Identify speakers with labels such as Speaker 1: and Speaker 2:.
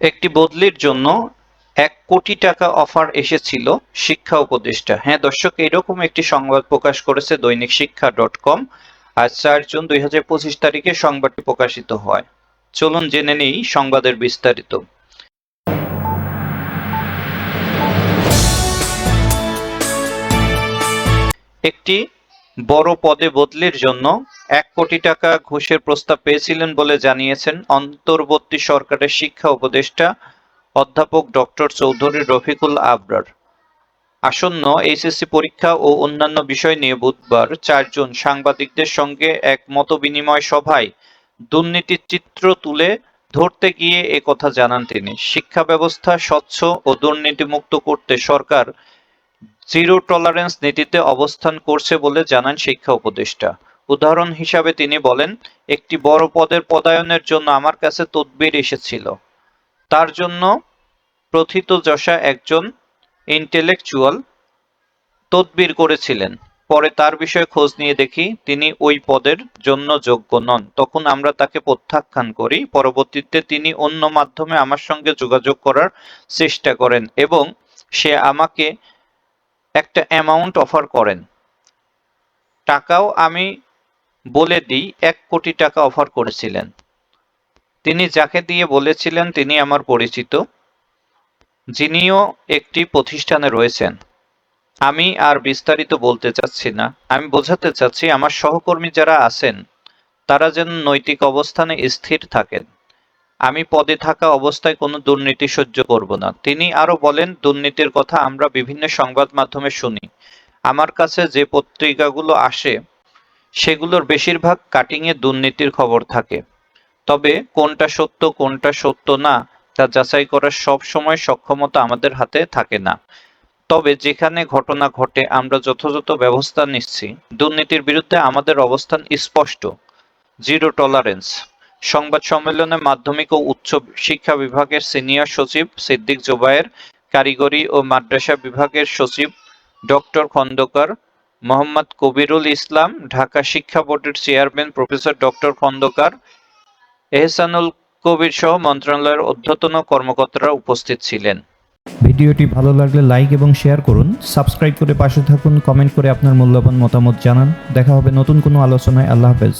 Speaker 1: একটি বদলির জন্য ১ কোটি টাকা অফার এসেছিল শিক্ষা উপদেষ্টা। হ্যাঁ দর্শক, এরকম একটি সংবাদ প্রকাশ করেছে দৈনিক শিক্ষা.com। আজ ৪ জুন ২০২৫ তারিখে সংবাদটি প্রকাশিত হয়। চলুন জেনে নেই সংবাদের বিস্তারিত। একটি বড় পদে বদলির জন্য ১ কোটি টাকা ঘুষের প্রস্তাব পেয়েছিলেন বলে জানিয়েছেন অন্তর্বর্তী সরকারের শিক্ষা উপদেষ্টা অধ্যাপক ডক্টর চৌধুরী রফিকুল আবরার। আসন্ন এইচএসসি পরীক্ষা ও অন্যান্য বিষয় নিয়ে বুধবার ৪ জুন সাংবাদিকদের সঙ্গে এক মতবিনিময় সভায় দুর্নীতির চিত্র তুলে ধরতে গিয়ে একথা জানান তিনি। শিক্ষা ব্যবস্থা স্বচ্ছ ও দুর্নীতিমুক্ত করতে সরকার জিরো টলারেন্স নীতিতে অবস্থান করছে বলে জানান শিক্ষা উপদেষ্টা। উদাহরণ হিসাবে তিনি বলেন, একটি বড় পদের পদায়নের জন্য আমার কাছে তদবির এসেছিল। তার জন্য প্রথিতযশা একজন ইন্টেলেকচুয়াল তদবির করেছিলেন। পরে তার বিষয়ে খোঁজ নিয়ে দেখি তিনি ওই পদের জন্য যোগ্য নন। তখন আমরা তাকে প্রত্যাখ্যান করি। পরবর্তীতে তিনি অন্য মাধ্যমে আমার সঙ্গে যোগাযোগ করার চেষ্টা করেন এবং সে আমাকে একটা অ্যামাউন্ট অফার করেন। টাকাও আমি বলে দিই, ১ কোটি টাকা অফার করেছিলেন। তিনি যাকে দিয়ে বলেছিলেন তিনি আমার পরিচিত, যিনিও একটি প্রতিষ্ঠানে রয়েছেন। আমি আর বিস্তারিত বলতে চাচ্ছি না। আমি বোঝাতে চাচ্ছি আমার সহকর্মী যারা আছেন তারা যেন নৈতিক অবস্থানে স্থির থাকেন। আমি পদে থাকা অবস্থায় কোনো দুর্নীতি সহ্য করব না। তিনি আরো বলেন, দুর্নীতির কথা আমরা বিভিন্ন সংবাদ মাধ্যমে শুনি। আমার কাছে যে পত্রিকাগুলো আসে সেগুলোর বেশিরভাগ কাটিংয়ে দুর্নীতির খবর থাকে। তবে কোনটা সত্য কোনটা সত্য না তা যাচাই করার সব সময় সক্ষমতা আমাদের হাতে থাকে না। তবে যেখানে ঘটনা ঘটে আমরা যথাযথ ব্যবস্থা নিচ্ছি। দুর্নীতির বিরুদ্ধে আমাদের অবস্থান স্পষ্ট, জিরো টলারেন্স। সংবাদ সম্মেলনে মাধ্যমিক ও উচ্চ শিক্ষা বিভাগের সিনিয়র সচিব সিদ্দিক জোবায়ের, কারিগরি ও মাদ্রাসা বিভাগের সচিব ডক্টর খন্দকার মোহাম্মদ কবিরুল ইসলাম, ঢাকা শিক্ষা বোর্ডের chairman professor doctor Khandakar Ehsanul Kabir সহ মন্ত্রণালয়ের ঊর্ধ্বতন কর্মকর্তারা উপস্থিত ছিলেন।
Speaker 2: ভিডিওটি ভালো লাগলে লাইক এবং শেয়ার করুন, সাবস্ক্রাইব করে পাশে থাকুন, কমেন্ট করে আপনার মূল্যবান মতামত জানান। দেখা হবে নতুন কোনো আলোচনায়। আল্লাহ হাফেজ।